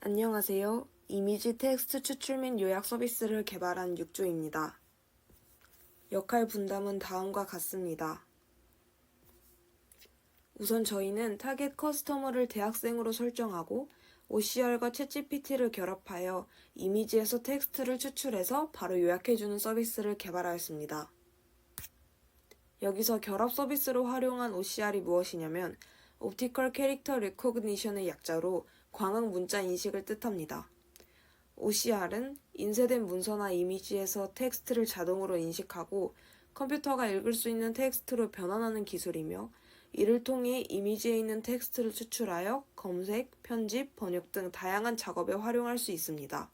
안녕하세요. 이미지 텍스트 추출 및 요약 서비스를 개발한 육조입니다. 역할 분담은 다음과 같습니다. 우선 저희는 타겟 커스터머를 대학생으로 설정하고 OCR과 챗GPT를 결합하여 이미지에서 텍스트를 추출해서 바로 요약해주는 서비스를 개발하였습니다. 여기서 결합 서비스로 활용한 OCR이 무엇이냐면 Optical Character Recognition의 약자로 광학 문자 인식을 뜻합니다. OCR은 인쇄된 문서나 이미지에서 텍스트를 자동으로 인식하고 컴퓨터가 읽을 수 있는 텍스트로 변환하는 기술이며 이를 통해 이미지에 있는 텍스트를 추출하여 검색, 편집, 번역 등 다양한 작업에 활용할 수 있습니다.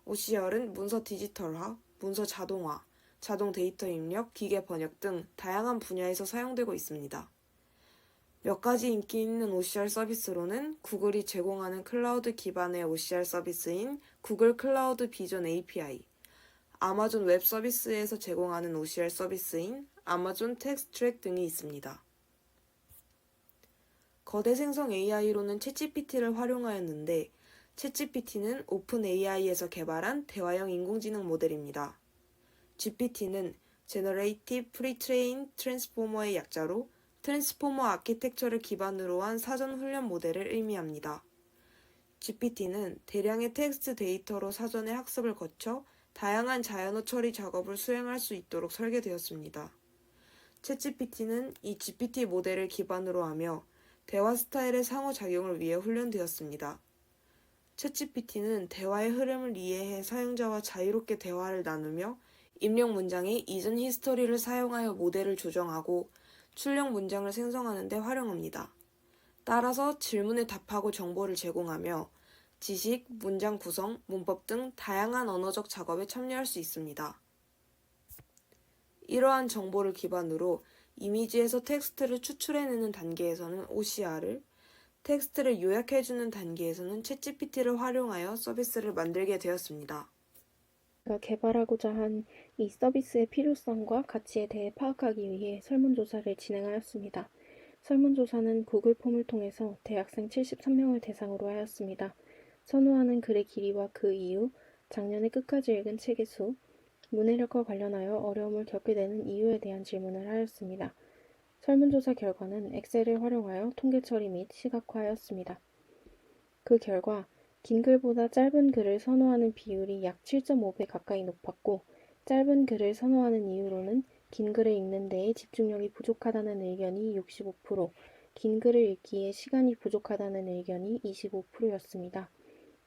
OCR은 문서 디지털화, 문서 자동화, 자동 데이터 입력, 기계 번역 등 다양한 분야에서 사용되고 있습니다. 몇 가지 인기 있는 OCR 서비스로는 구글이 제공하는 클라우드 기반의 OCR 서비스인 구글 클라우드 비전 API, 아마존 웹 서비스에서 제공하는 OCR 서비스인 아마존 텍스트 트랙 등이 있습니다. 거대 생성 AI로는 챗GPT를 활용하였는데 챗GPT는 오픈 AI에서 개발한 대화형 인공지능 모델입니다. GPT는 Generative Pre-trained Transformer의 약자로 트랜스포머 아키텍처를 기반으로 한 사전 훈련 모델을 의미합니다. GPT는 대량의 텍스트 데이터로 사전에 학습을 거쳐 다양한 자연어 처리 작업을 수행할 수 있도록 설계되었습니다. 챗GPT는 이 GPT 모델을 기반으로 하며 대화 스타일의 상호작용을 위해 훈련되었습니다. 챗GPT는 대화의 흐름을 이해해 사용자와 자유롭게 대화를 나누며 입력 문장의 이전 히스토리를 사용하여 모델을 조정하고 출력 문장을 생성하는 데 활용합니다. 따라서 질문에 답하고 정보를 제공하며 지식, 문장 구성, 문법 등 다양한 언어적 작업에 참여할 수 있습니다. 이러한 정보를 기반으로 이미지에서 텍스트를 추출해내는 단계에서는 OCR을, 텍스트를 요약해주는 단계에서는 챗GPT를 활용하여 서비스를 만들게 되었습니다. 제가 개발하고자 한 이 서비스의 필요성과 가치에 대해 파악하기 위해 설문조사를 진행하였습니다. 설문조사는 구글 폼을 통해서 대학생 73명을 대상으로 하였습니다. 선호하는 글의 길이와 그 이유, 작년에 끝까지 읽은 책의 수, 문해력과 관련하여 어려움을 겪게 되는 이유에 대한 질문을 하였습니다. 설문조사 결과는 엑셀을 활용하여 통계 처리 및 시각화하였습니다. 그 결과 긴 글보다 짧은 글을 선호하는 비율이 약 7.5배 가까이 높았고, 짧은 글을 선호하는 이유로는 긴 글을 읽는 데에 집중력이 부족하다는 의견이 65%, 긴 글을 읽기에 시간이 부족하다는 의견이 25%였습니다.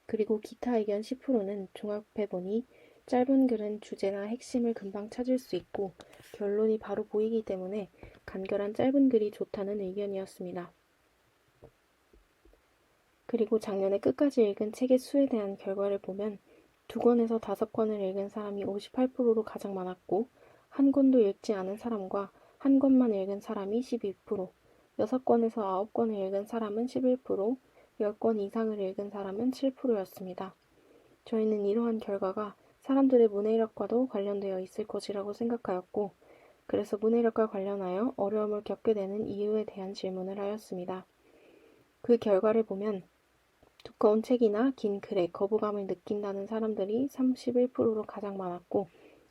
그리고 기타 의견 10%는 종합해보니 짧은 글은 주제나 핵심을 금방 찾을 수 있고 결론이 바로 보이기 때문에 간결한 짧은 글이 좋다는 의견이었습니다. 그리고 작년에 끝까지 읽은 책의 수에 대한 결과를 보면 2권에서 5권을 읽은 사람이 58%로 가장 많았고, 한 권도 읽지 않은 사람과 한 권만 읽은 사람이 12%, 6권에서 9권을 읽은 사람은 11%, 10권 이상을 읽은 사람은 7%였습니다. 저희는 이러한 결과가 사람들의 문해력과도 관련되어 있을 것이라고 생각하였고, 그래서 문해력과 관련하여 어려움을 겪게 되는 이유에 대한 질문을 하였습니다. 그 결과를 보면 두꺼운 책이나 긴 글에 거부감을 느낀다는 사람들이 31%로 가장 많았고,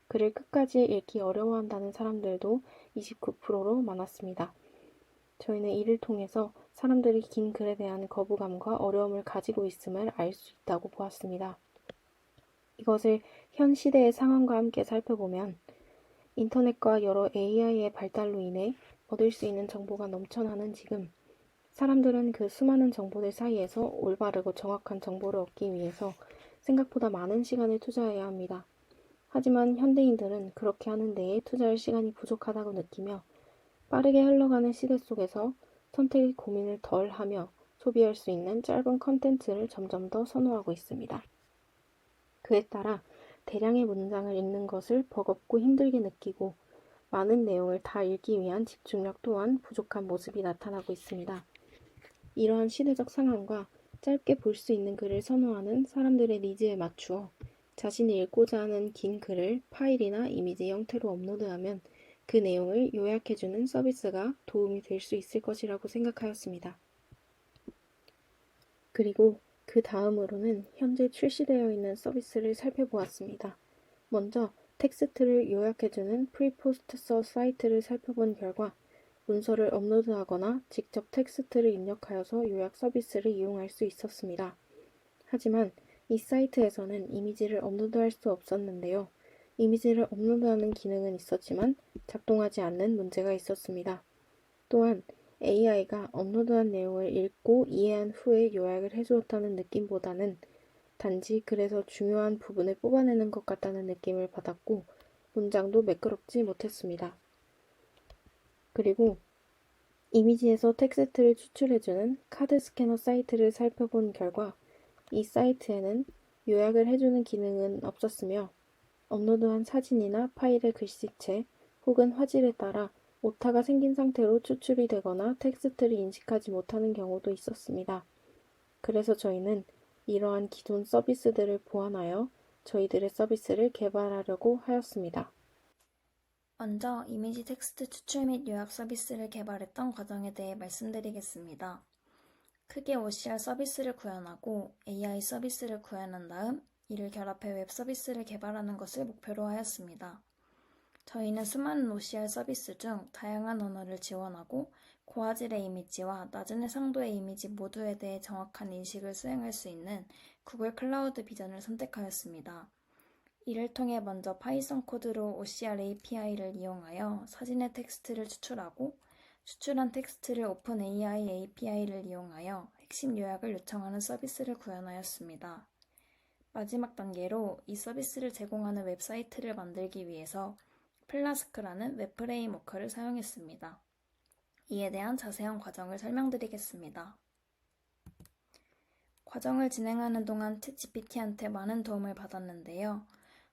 글을 끝까지 읽기 어려워한다는 사람들도 29%로 많았습니다. 저희는 이를 통해서 사람들이 긴 글에 대한 거부감과 어려움을 가지고 있음을 알 수 있다고 보았습니다. 이것을 현 시대의 상황과 함께 살펴보면 인터넷과 여러 AI의 발달로 인해 얻을 수 있는 정보가 넘쳐나는 지금, 사람들은 그 수많은 정보들 사이에서 올바르고 정확한 정보를 얻기 위해서 생각보다 많은 시간을 투자해야 합니다. 하지만 현대인들은 그렇게 하는 데에 투자할 시간이 부족하다고 느끼며 빠르게 흘러가는 시대 속에서 선택의 고민을 덜 하며 소비할 수 있는 짧은 컨텐츠를 점점 더 선호하고 있습니다. 그에 따라 대량의 문장을 읽는 것을 버겁고 힘들게 느끼고 많은 내용을 다 읽기 위한 집중력 또한 부족한 모습이 나타나고 있습니다. 이러한 시대적 상황과 짧게 볼 수 있는 글을 선호하는 사람들의 니즈에 맞추어 자신이 읽고자 하는 긴 글을 파일이나 이미지 형태로 업로드하면 그 내용을 요약해주는 서비스가 도움이 될 수 있을 것이라고 생각하였습니다. 그리고 그 다음으로는 현재 출시되어 있는 서비스를 살펴보았습니다. 먼저 텍스트를 요약해주는 프리포스트서 사이트를 살펴본 결과 문서를 업로드하거나 직접 텍스트를 입력하여서 요약 서비스를 이용할 수 있었습니다. 하지만 이 사이트에서는 이미지를 업로드할 수 없었는데요. 이미지를 업로드하는 기능은 있었지만 작동하지 않는 문제가 있었습니다. 또한 AI가 업로드한 내용을 읽고 이해한 후에 요약을 해주었다는 느낌보다는 단지 글에서 중요한 부분을 뽑아내는 것 같다는 느낌을 받았고 문장도 매끄럽지 못했습니다. 그리고 이미지에서 텍스트를 추출해주는 카드 스캐너 사이트를 살펴본 결과 이 사이트에는 요약을 해주는 기능은 없었으며 업로드한 사진이나 파일의 글씨체 혹은 화질에 따라 오타가 생긴 상태로 추출이 되거나 텍스트를 인식하지 못하는 경우도 있었습니다. 그래서 저희는 이러한 기존 서비스들을 보완하여 저희들의 서비스를 개발하려고 하였습니다. 먼저 이미지 텍스트 추출 및 요약 서비스를 개발했던 과정에 대해 말씀드리겠습니다. 크게 OCR 서비스를 구현하고 AI 서비스를 구현한 다음 이를 결합해 웹 서비스를 개발하는 것을 목표로 하였습니다. 저희는 수많은 OCR 서비스 중 다양한 언어를 지원하고 고화질의 이미지와 낮은 해상도의 이미지 모두에 대해 정확한 인식을 수행할 수 있는 구글 클라우드 비전을 선택하였습니다. 이를 통해 먼저 파이썬 코드로 OCR API를 이용하여 사진의 텍스트를 추출하고 추출한 텍스트를 오픈AI API를 이용하여 핵심 요약을 요청하는 서비스를 구현하였습니다. 마지막 단계로 이 서비스를 제공하는 웹사이트를 만들기 위해서 플라스크라는 웹 프레임워크를 사용했습니다. 이에 대한 자세한 과정을 설명드리겠습니다. 과정을 진행하는 동안 챗GPT한테 많은 도움을 받았는데요.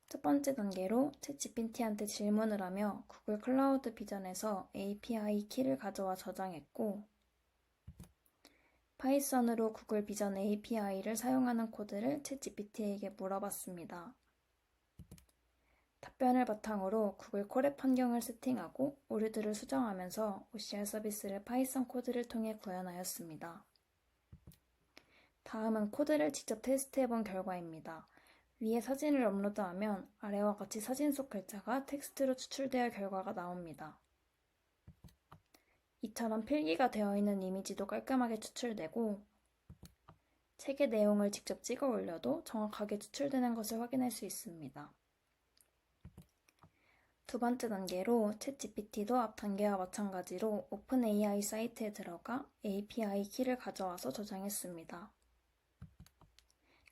첫 번째 단계로 챗GPT한테 질문을 하며 구글 클라우드 비전에서 API 키를 가져와 저장했고 파이썬으로 구글 비전 API를 사용하는 코드를 챗GPT에게 물어봤습니다. 답변을 바탕으로 구글 콜앱 환경을 세팅하고 오류들을 수정하면서 OCR 서비스를 파이썬 코드를 통해 구현하였습니다. 다음은 코드를 직접 테스트해본 결과입니다. 위에 사진을 업로드하면 아래와 같이 사진 속 글자가 텍스트로 추출되어 결과가 나옵니다. 이처럼 필기가 되어 있는 이미지도 깔끔하게 추출되고 책의 내용을 직접 찍어 올려도 정확하게 추출되는 것을 확인할 수 있습니다. 두 번째 단계로 챗GPT도 앞 단계와 마찬가지로 오픈AI 사이트에 들어가 API 키를 가져와서 저장했습니다.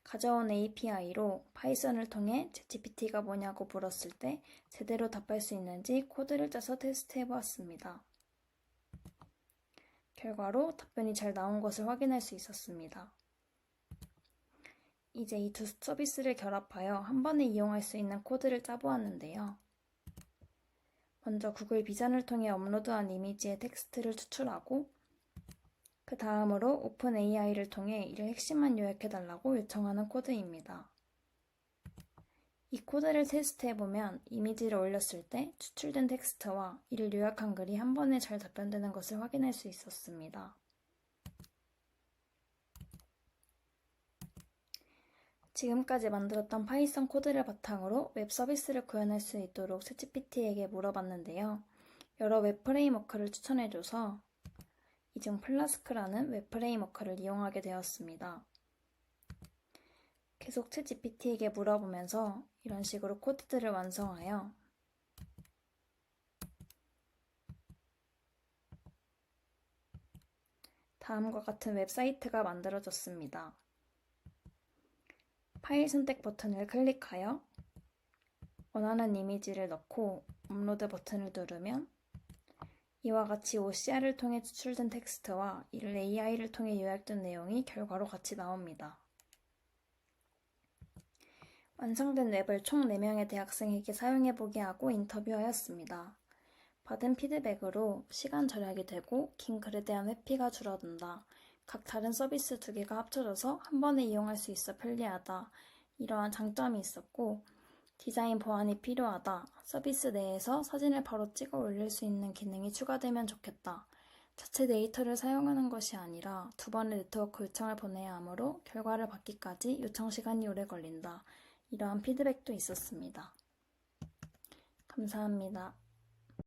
가져온 API로 파이썬을 통해 챗GPT가 뭐냐고 물었을 때 제대로 답할 수 있는지 코드를 짜서 테스트해보았습니다. 결과로 답변이 잘 나온 것을 확인할 수 있었습니다. 이제 이 두 서비스를 결합하여 한 번에 이용할 수 있는 코드를 짜보았는데요. 먼저 구글 비전을 통해 업로드한 이미지의 텍스트를 추출하고 그 다음으로 오픈AI를 통해 이를 핵심만 요약해달라고 요청하는 코드입니다. 이 코드를 테스트해보면 이미지를 올렸을 때 추출된 텍스트와 이를 요약한 글이 한 번에 잘 답변되는 것을 확인할 수 있었습니다. 지금까지 만들었던 파이썬 코드를 바탕으로 웹 서비스를 구현할 수 있도록 챗GPT에게 물어봤는데요. 여러 웹 프레임워크를 추천해줘서 이 중 플라스크라는 웹 프레임워크를 이용하게 되었습니다. 계속 챗GPT에게 물어보면서 이런 식으로 코드들을 완성하여 다음과 같은 웹사이트가 만들어졌습니다. 파일 선택 버튼을 클릭하여 원하는 이미지를 넣고 업로드 버튼을 누르면 이와 같이 OCR을 통해 추출된 텍스트와 이를 AI를 통해 요약된 내용이 결과로 같이 나옵니다. 완성된 웹을 총 4명의 대학생에게 사용해보게 하고 인터뷰하였습니다. 받은 피드백으로 시간 절약이 되고 긴 글에 대한 회피가 줄어든다. 각 다른 서비스 2개가 합쳐져서 한 번에 이용할 수 있어 편리하다. 이러한 장점이 있었고 디자인 보완이 필요하다. 서비스 내에서 사진을 바로 찍어 올릴 수 있는 기능이 추가되면 좋겠다. 자체 데이터를 사용하는 것이 아니라 두 번의 네트워크 요청을 보내야 하므로 결과를 받기까지 요청 시간이 오래 걸린다. 이러한 피드백도 있었습니다. 감사합니다.